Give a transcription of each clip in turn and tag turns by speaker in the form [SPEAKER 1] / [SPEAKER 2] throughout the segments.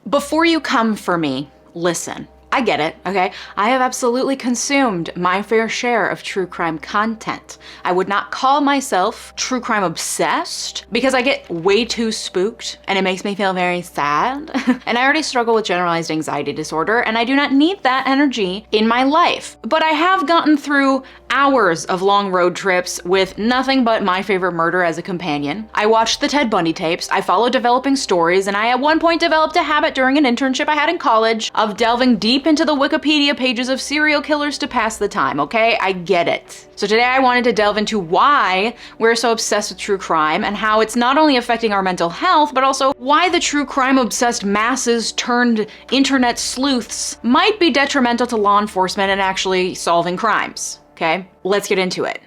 [SPEAKER 1] Before you come for me, listen. I get it, okay? I have absolutely consumed my fair share of true crime content. I would not call myself true crime obsessed because I get way too spooked and it makes me feel very sad. And I already struggle with generalized anxiety disorder and I do not need that energy in my life. But I have gotten through hours of long road trips with nothing but My Favorite Murder as a companion. I watched the Ted Bundy tapes, I followed developing stories, and I at one point developed a habit during an internship I had in college of delving deep into the Wikipedia pages of serial killers to pass the time, okay? I get it. So today I wanted to delve into why we're so obsessed with true crime and how it's not only affecting our mental health, but also why the true crime obsessed masses turned internet sleuths might be detrimental to law enforcement and actually solving crimes. Okay, let's get into it.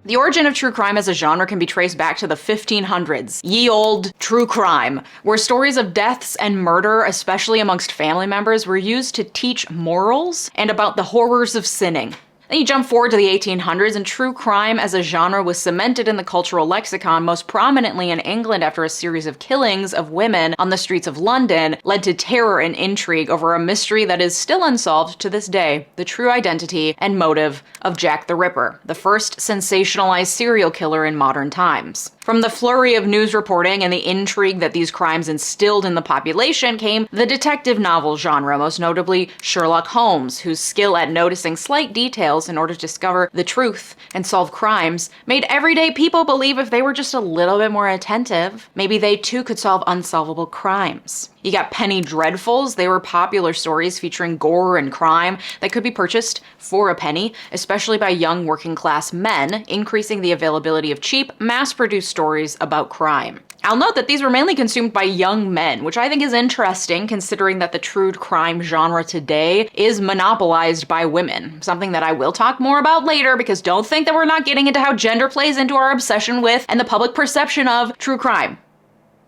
[SPEAKER 1] The origin of true crime as a genre can be traced back to the 1500s, ye old true crime, where stories of deaths and murder, especially amongst family members, were used to teach morals and about the horrors of sinning. Then you jump forward to the 1800s and true crime as a genre was cemented in the cultural lexicon, most prominently in England after a series of killings of women on the streets of London led to terror and intrigue over a mystery that is still unsolved to this day, the true identity and motive of Jack the Ripper, the first sensationalized serial killer in modern times. From the flurry of news reporting and the intrigue that these crimes instilled in the population came the detective novel genre, most notably Sherlock Holmes, whose skill at noticing slight details in order to discover the truth and solve crimes made everyday people believe if they were just a little bit more attentive, maybe they too could solve unsolvable crimes. You got penny dreadfuls. They were popular stories featuring gore and crime that could be purchased for a penny, especially by young working class men, increasing the availability of cheap, mass-produced stories about crime. I'll note that these were mainly consumed by young men, which I think is interesting considering that the true crime genre today is monopolized by women, something that I will talk more about later because don't think that we're not getting into how gender plays into our obsession with and the public perception of true crime.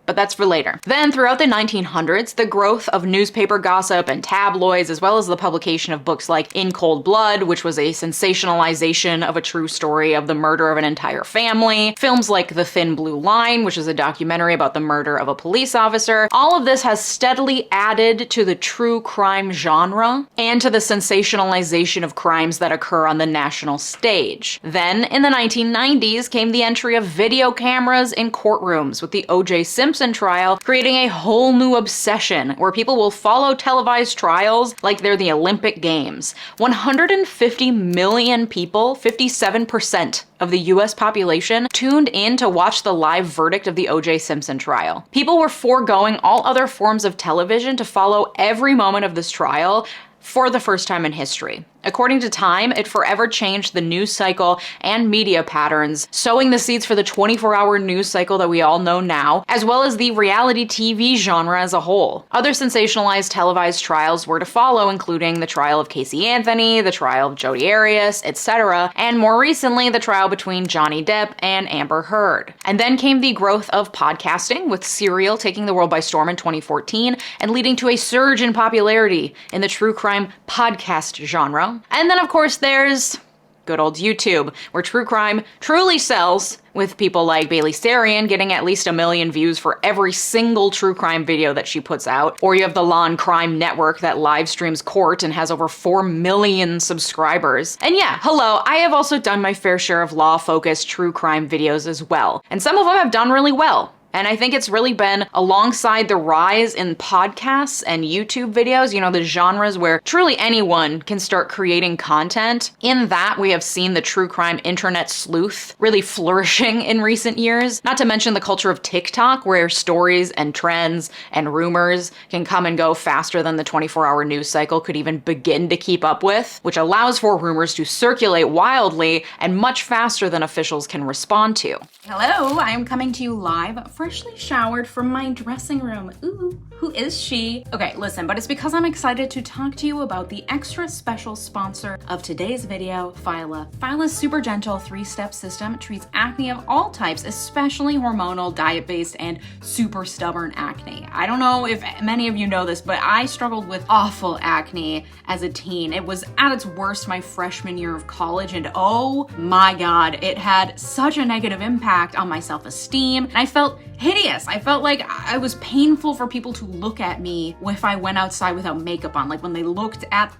[SPEAKER 1] But that's for later. Then, throughout the 1900s, the growth of newspaper gossip and tabloids, as well as the publication of books like In Cold Blood, which was a sensationalization of a true story of the murder of an entire family, films like The Thin Blue Line, which is a documentary about the murder of a police officer, all of this has steadily added to the true crime genre and to the sensationalization of crimes that occur on the national stage. Then, in the 1990s, came the entry of video cameras in courtrooms with the O.J. Simpson trial, creating a whole new obsession where people will follow televised trials like they're the Olympic Games. 150 million people, 57% of the US population, tuned in to watch the live verdict of the O.J. Simpson trial. People were foregoing all other forms of television to follow every moment of this trial for the first time in history. According to Time, it forever changed the news cycle and media patterns, sowing the seeds for the 24-hour news cycle that we all know now, as well as the reality TV genre as a whole. Other sensationalized televised trials were to follow, including the trial of Casey Anthony, the trial of Jodi Arias, etc., and more recently, the trial between Johnny Depp and Amber Heard. And then came the growth of podcasting, with Serial taking the world by storm in 2014 and leading to a surge in popularity in the true crime podcast genre. And then, of course, there's good old YouTube, where true crime truly sells, with people like Bailey Sarian getting at least 1 million views for every single true crime video that she puts out. Or you have the Law and Crime Network that live streams court and has over 4 million subscribers. And yeah, hello, I have also done my fair share of law-focused true crime videos as well. And some of them have done really well. And I think it's really been alongside the rise in podcasts and YouTube videos, you know, the genres where truly anyone can start creating content. In that, we have seen the true crime internet sleuth really flourishing in recent years. Not to mention the culture of TikTok, where stories and trends and rumors can come and go faster than the 24-hour news cycle could even begin to keep up with, which allows for rumors to circulate wildly and much faster than officials can respond to. Hello, I am coming to you live from
[SPEAKER 2] freshly showered from my dressing room. Ooh, who is she? Okay, listen, but it's because I'm excited to talk to you about the extra special sponsor of today's video, 𝗲𝗦. 𝗲𝗦's super gentle 3-step system treats acne of all types, especially hormonal, diet-based, and super stubborn acne. I don't know if many of you know this, but I struggled with awful acne as a teen. It was at its worst my freshman year of college, and oh my God, it had such a negative impact on my self-esteem. And I felt hideous. I felt like I was painful for people to look at me if I went outside without makeup on. Like when they looked at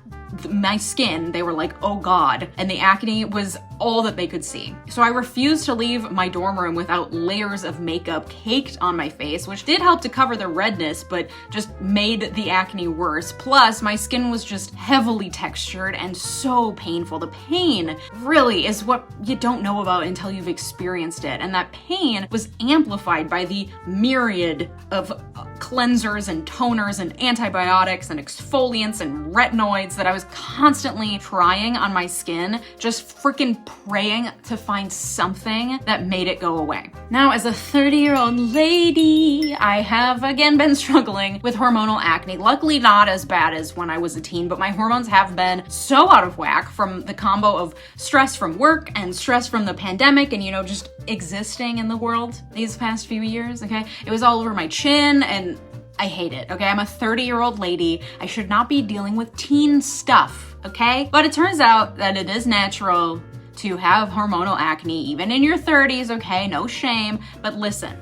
[SPEAKER 2] my skin, they were like, oh God. And the acne was all that they could see. So I refused to leave my dorm room without layers of makeup caked on my face, which did help to cover the redness, but just made the acne worse. Plus, my skin was just heavily textured and so painful. The pain really is what you don't know about until you've experienced it. And that pain was amplified by the myriad of cleansers and toners and antibiotics and exfoliants and retinoids that I was constantly trying on my skin, just freaking praying to find something that made it go away. Now, as a 30-year-old lady, I have again been struggling with hormonal acne. Luckily not as bad as when I was a teen, but my hormones have been so out of whack from the combo of stress from work and stress from the pandemic and, you know, just existing in the world these past few years, okay? It was all over my chin and I hate it, okay? I'm a 30-year-old lady. I should not be dealing with teen stuff, okay? But it turns out that it is natural to have hormonal acne even in your 30s, okay? No shame. But listen,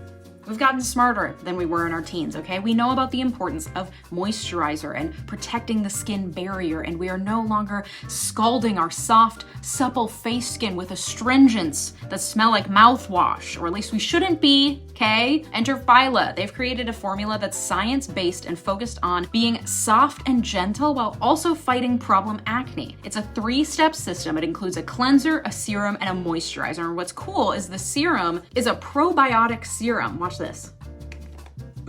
[SPEAKER 2] we've gotten smarter than we were in our teens, okay? We know about the importance of moisturizer and protecting the skin barrier, and we are no longer scalding our soft, supple face skin with astringents that smell like mouthwash, or at least we shouldn't be, okay? Enter 𝗲𝗦. They've created a formula that's science-based and focused on being soft and gentle while also fighting problem acne. It's a 3-step system. It includes a cleanser, a serum, and a moisturizer. And what's cool is the serum is a probiotic serum. Watch this.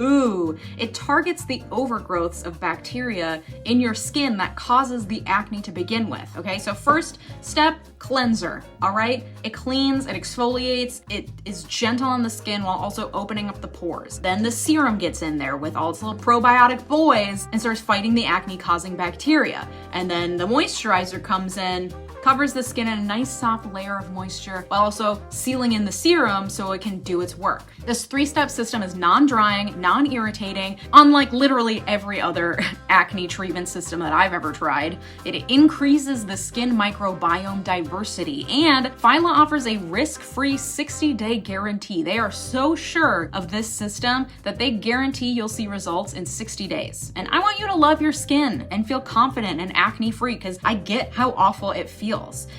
[SPEAKER 2] Ooh, it targets the overgrowths of bacteria in your skin that causes the acne to begin with, okay? So first step, cleanser, all right? It cleans, it exfoliates, it is gentle on the skin while also opening up the pores. Then the serum gets in there with all its little probiotic boys and starts fighting the acne-causing bacteria. And then the moisturizer comes in, covers the skin in a nice soft layer of moisture while also sealing in the serum so it can do its work. This 3-step system is non-drying, non-irritating, unlike literally every other acne treatment system that I've ever tried. It increases the skin microbiome diversity, and 𝗲𝗦 offers a risk-free 60-day guarantee. They are so sure of this system that they guarantee you'll see results in 60 days. And I want you to love your skin and feel confident and acne-free because I get how awful it feels.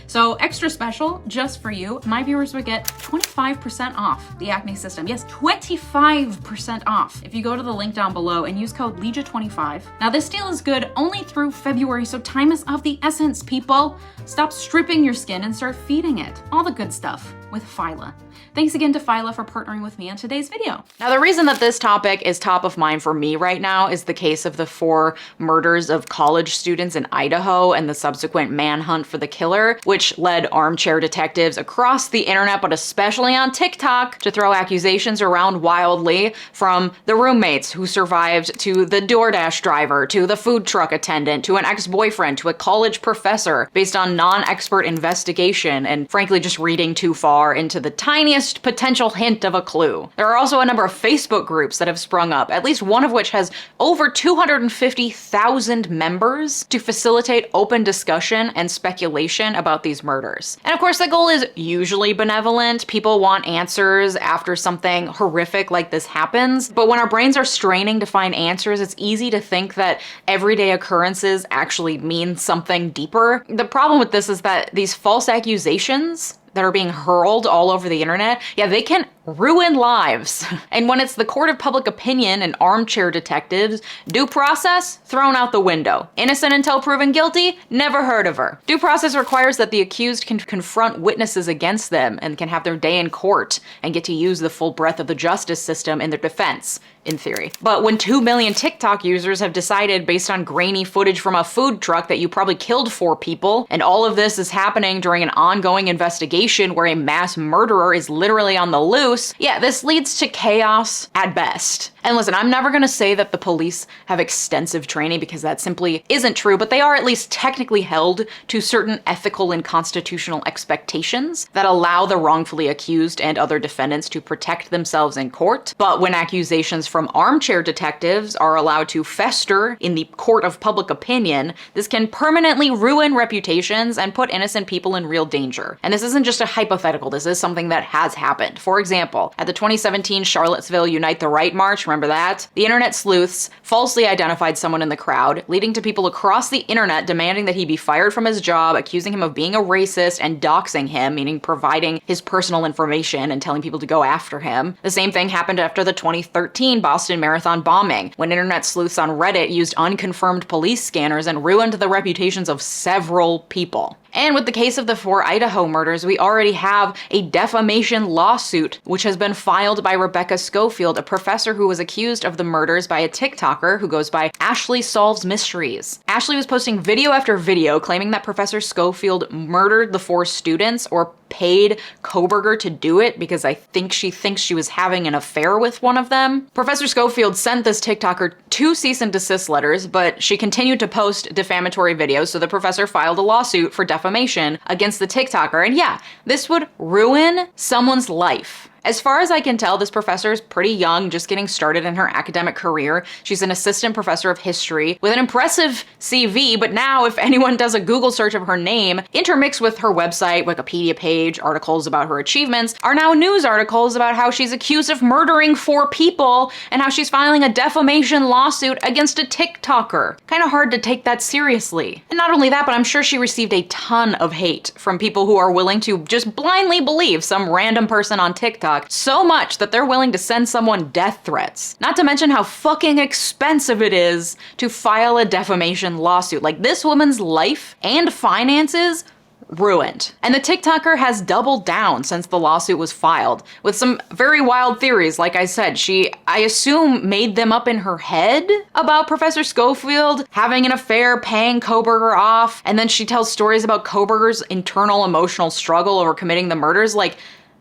[SPEAKER 2] So extra special, just for you, my viewers would get 25% off the acne system. Yes, 25% off if you go to the link down below and use code Leeja25. Now this deal is good only through February, so time is of the essence, people. Stop stripping your skin and start feeding it. All the good stuff with 𝗲𝗦. Thanks again to 𝗲𝗦 for partnering with me on today's video.
[SPEAKER 1] Now, the reason that this topic is top of mind for me right now is the case of the 4 murders of college students in Idaho and the subsequent manhunt for the killer, which led armchair detectives across the internet, but especially on TikTok, to throw accusations around wildly, from the roommates who survived to the DoorDash driver to the food truck attendant to an ex-boyfriend to a college professor, based on non-expert investigation and frankly just reading too far into the tiniest potential hint of a clue. There are also a number of Facebook groups that have sprung up, at least one of which has over 250,000 members, to facilitate open discussion and speculation about these murders. And of course, the goal is usually benevolent. People want answers after something horrific like this happens. But when our brains are straining to find answers, it's easy to think that everyday occurrences actually mean something deeper. The problem with this is that these false accusations that are being hurled all over the internet, yeah, they can ruin lives. And when it's the court of public opinion and armchair detectives, due process thrown out the window. Innocent until proven guilty? Never heard of her. Due process requires that the accused can confront witnesses against them and can have their day in court and get to use the full breadth of the justice system in their defense, in theory. But when 2 million TikTok users have decided based on grainy footage from a food truck that you probably killed 4 people, and all of this is happening during an ongoing investigation where a mass murderer is literally on the loose, close. Yeah, this leads to chaos at best. And listen, I'm never gonna say that the police have extensive training because that simply isn't true, but they are at least technically held to certain ethical and constitutional expectations that allow the wrongfully accused and other defendants to protect themselves in court. But when accusations from armchair detectives are allowed to fester in the court of public opinion, this can permanently ruin reputations and put innocent people in real danger. And this isn't just a hypothetical, this is something that has happened. For example, at the 2017 Charlottesville Unite the Right March, remember that? The internet sleuths falsely identified someone in the crowd, leading to people across the internet demanding that he be fired from his job, accusing him of being a racist, and doxing him, meaning providing his personal information and telling people to go after him. The same thing happened after the 2013 Boston Marathon bombing, when internet sleuths on Reddit used unconfirmed police scanners and ruined the reputations of several people. And with the case of the 4 Idaho murders, we already have a defamation lawsuit, which has been filed by Rebecca Schofield, a professor who was accused of the murders by a TikToker who goes by Ashley Solves Mysteries. Ashley was posting video after video claiming that Professor Schofield murdered the 4 students or paid Kohberger to do it because I think she thinks she was having an affair with one of them. Professor Schofield sent this TikToker 2 cease and desist letters, but she continued to post defamatory videos, so the professor filed a lawsuit for defamation against the TikToker. And yeah, this would ruin someone's life. As far as I can tell, this professor is pretty young, just getting started in her academic career. She's an assistant professor of history with an impressive CV, but now if anyone does a Google search of her name, intermixed with her website, Wikipedia page, articles about her achievements, are now news articles about how she's accused of murdering 4 people and how she's filing a defamation lawsuit against a TikToker. Kind of hard to take that seriously. And not only that, but I'm sure she received a ton of hate from people who are willing to just blindly believe some random person on TikTok so much that they're willing to send someone death threats. Not to mention how fucking expensive it is to file a defamation lawsuit. Like, this woman's life and finances ruined. And the TikToker has doubled down since the lawsuit was filed, with some very wild theories. Like I said, she, I assume, made them up in her head about Professor Schofield having an affair, paying Kohberger off, and then she tells stories about Kohberger's internal emotional struggle over committing the murders. Like,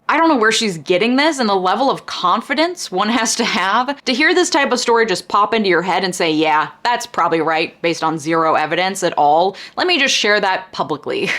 [SPEAKER 1] I don't know where she's getting this and the level of confidence one has to have to hear this type of story just pop into your head and say, yeah, that's probably right, based on zero evidence at all. Let me just share that publicly.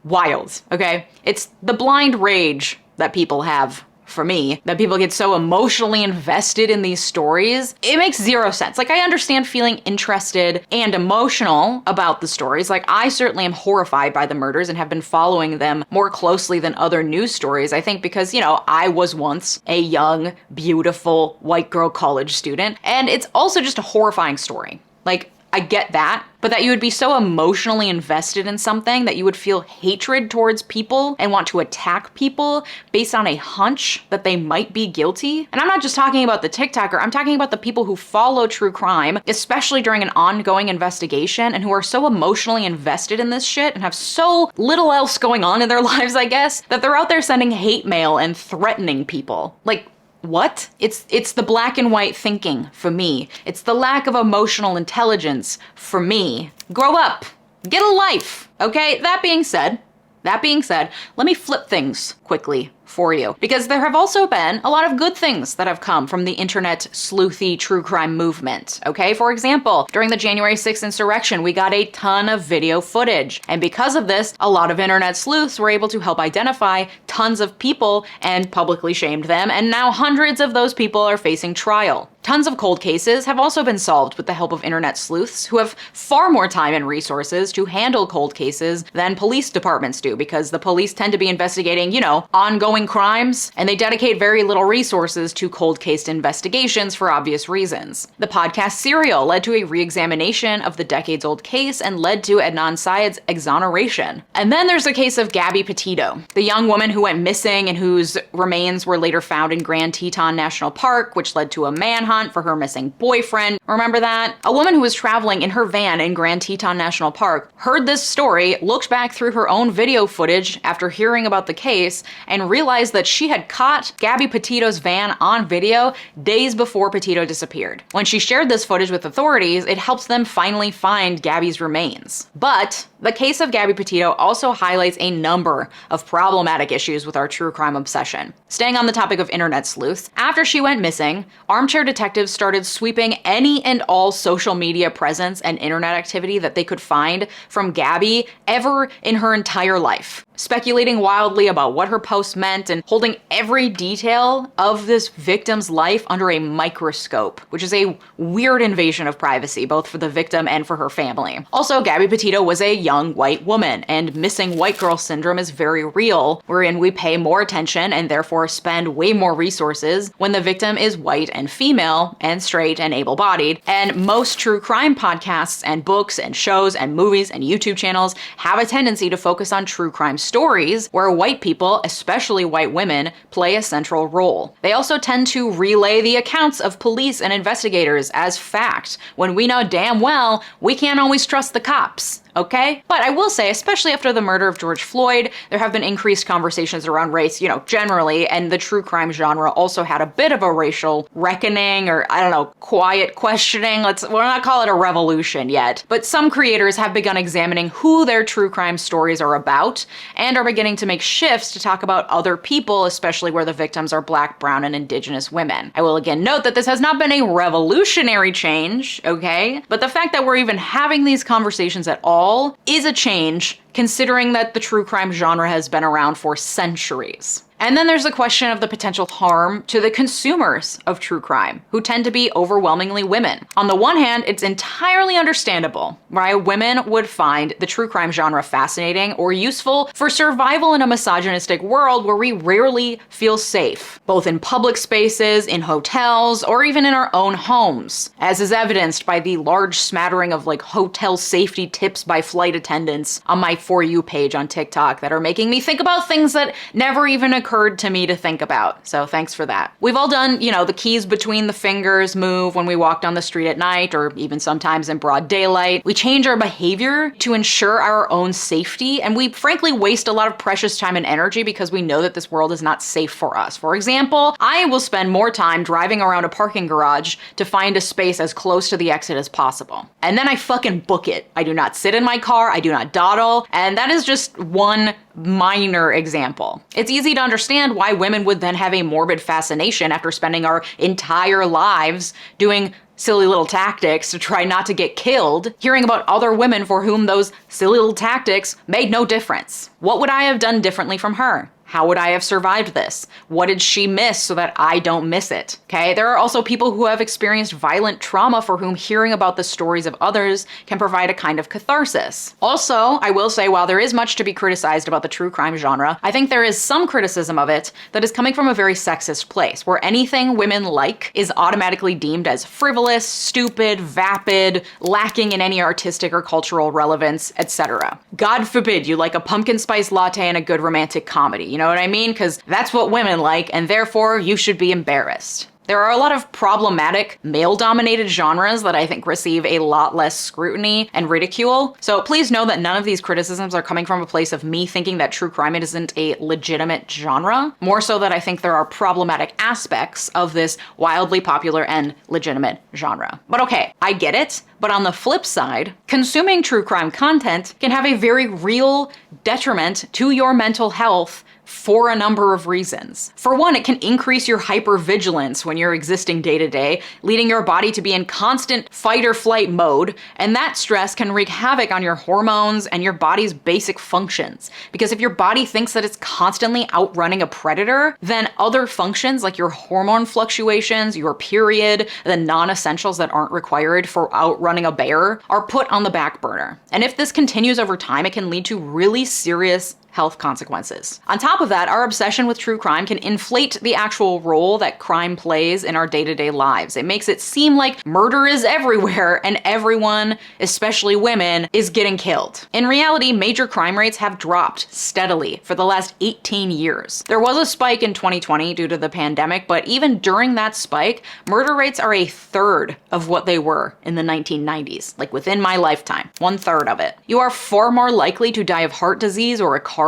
[SPEAKER 1] Wild, okay? It's the blind rage that people have. For me, that people get so emotionally invested in these stories, it makes zero sense. Like, I understand feeling interested and emotional about the stories. Like, I certainly am horrified by the murders and have been following them more closely than other news stories. I think because, you know, I was once a young, beautiful, white girl college student, and it's also just a horrifying story. Like, I get that, but that you would be so emotionally invested in something that you would feel hatred towards people and want to attack people based on a hunch that they might be guilty. And I'm not just talking about the TikToker, I'm talking about the people who follow true crime, especially during an ongoing investigation, and who are so emotionally invested in this shit and have so little else going on in their lives, I guess, that they're out there sending hate mail and threatening people. Like, what? It's the black and white thinking for me. It's the lack of emotional intelligence for me. Grow up. Get a life, okay? That being said, let me flip things quickly for you, because there have also been a lot of good things that have come from the internet sleuthy true crime movement, okay? For example, during the January 6th insurrection, we got a ton of video footage. And because of this, a lot of internet sleuths were able to help identify tons of people and publicly shamed them, and now hundreds of those people are facing trial. Tons of cold cases have also been solved with the help of internet sleuths who have far more time and resources to handle cold cases than police departments do, because the police tend to be investigating, you know, ongoing crimes, and they dedicate very little resources to cold case investigations for obvious reasons. The podcast Serial led to a re-examination of the decades-old case and led to Adnan Syed's exoneration. And then there's the case of Gabby Petito, the young woman who went missing and whose remains were later found in Grand Teton National Park, which led to a manhunt for her missing boyfriend. Remember that? A woman who was traveling in her van in Grand Teton National Park heard this story, looked back through her own video footage after hearing about the case, and realized realized that she had caught Gabby Petito's van on video days before Petito disappeared. When she shared this footage with authorities, it helped them finally find Gabby's remains. But the case of Gabby Petito also highlights a number of problematic issues with our true crime obsession. Staying on the topic of internet sleuths, after she went missing, armchair detectives started sweeping any and all social media presence and internet activity that they could find from Gabby ever in her entire life, speculating wildly about what her posts meant and holding every detail of this victim's life under a microscope, which is a weird invasion of privacy, both for the victim and for her family. Also, Gabby Petito was a young white woman, and missing white girl syndrome is very real, wherein we pay more attention and therefore spend way more resources when the victim is white and female and straight and able-bodied. And most true crime podcasts and books and shows and movies and YouTube channels have a tendency to focus on true crime stories where white people, especially white women, play a central role. They also tend to relay the accounts of police and investigators as fact, when we know damn well we can't always trust the cops. Okay? But I will say, especially after the murder of George Floyd, there have been increased conversations around race, generally, and the true crime genre also had a bit of a racial reckoning, or I don't know, quiet questioning. We'll not call it a revolution yet. But some creators have begun examining who their true crime stories are about, and are beginning to make shifts to talk about other people, especially where the victims are Black, brown, and indigenous women. I will again note that this has not been a revolutionary change, okay? But the fact that we're even having these conversations at all is a change, considering that the true crime genre has been around for centuries. And then there's the question of the potential harm to the consumers of true crime, who tend to be overwhelmingly women. On the one hand, it's entirely understandable why women would find the true crime genre fascinating or useful for survival in a misogynistic world where we rarely feel safe, both in public spaces, in hotels, or even in our own homes, as is evidenced by the large smattering of hotel safety tips by flight attendants on my For You page on TikTok that are making me think about things that never even occurred to me to think about. So thanks for that. We've all done, the keys between the fingers move when we walk down the street at night, or even sometimes in broad daylight. We change our behavior to ensure our own safety, and we frankly waste a lot of precious time and energy because we know that this world is not safe for us. For example, I will spend more time driving around a parking garage to find a space as close to the exit as possible. And then I fucking book it. I do not sit in my car, I do not dawdle, and that is just one minor example. It's easy to understand why women would then have a morbid fascination after spending our entire lives doing silly little tactics to try not to get killed, hearing about other women for whom those silly little tactics made no difference. What would I have done differently from her? How would I have survived this? What did she miss so that I don't miss it? Okay, there are also people who have experienced violent trauma for whom hearing about the stories of others can provide a kind of catharsis. Also, I will say, while there is much to be criticized about the true crime genre, I think there is some criticism of it that is coming from a very sexist place, where anything women like is automatically deemed as frivolous, stupid, vapid, lacking in any artistic or cultural relevance, etc. God forbid you like a pumpkin spice latte and a good romantic comedy. You know what I mean? Because that's what women like, and therefore you should be embarrassed. There are a lot of problematic male-dominated genres that I think receive a lot less scrutiny and ridicule. So please know that none of these criticisms are coming from a place of me thinking that true crime isn't a legitimate genre. More so that I think there are problematic aspects of this wildly popular and legitimate genre. But okay, I get it. But on the flip side, consuming true crime content can have a very real detriment to your mental health for a number of reasons. For one, it can increase your hypervigilance when you're existing day to day, leading your body to be in constant fight or flight mode, and that stress can wreak havoc on your hormones and your body's basic functions. Because if your body thinks that it's constantly outrunning a predator, then other functions like your hormone fluctuations, your period, the non-essentials that aren't required for outrunning a bear are put on the back burner. And if this continues over time, it can lead to really serious health consequences. On top of that, our obsession with true crime can inflate the actual role that crime plays in our day-to-day lives. It makes it seem like murder is everywhere and everyone, especially women, is getting killed. In reality, major crime rates have dropped steadily for the last 18 years. There was a spike in 2020 due to the pandemic, but even during that spike, murder rates are a third of what they were in the 1990s, like within my lifetime, 1/3 of it. You are far more likely to die of heart disease or a car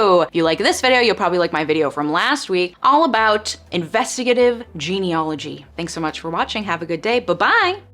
[SPEAKER 1] you. If you like this video, you'll probably like my video from last week, all about investigative genealogy. Thanks so much for watching. Have a good day. Bye-bye.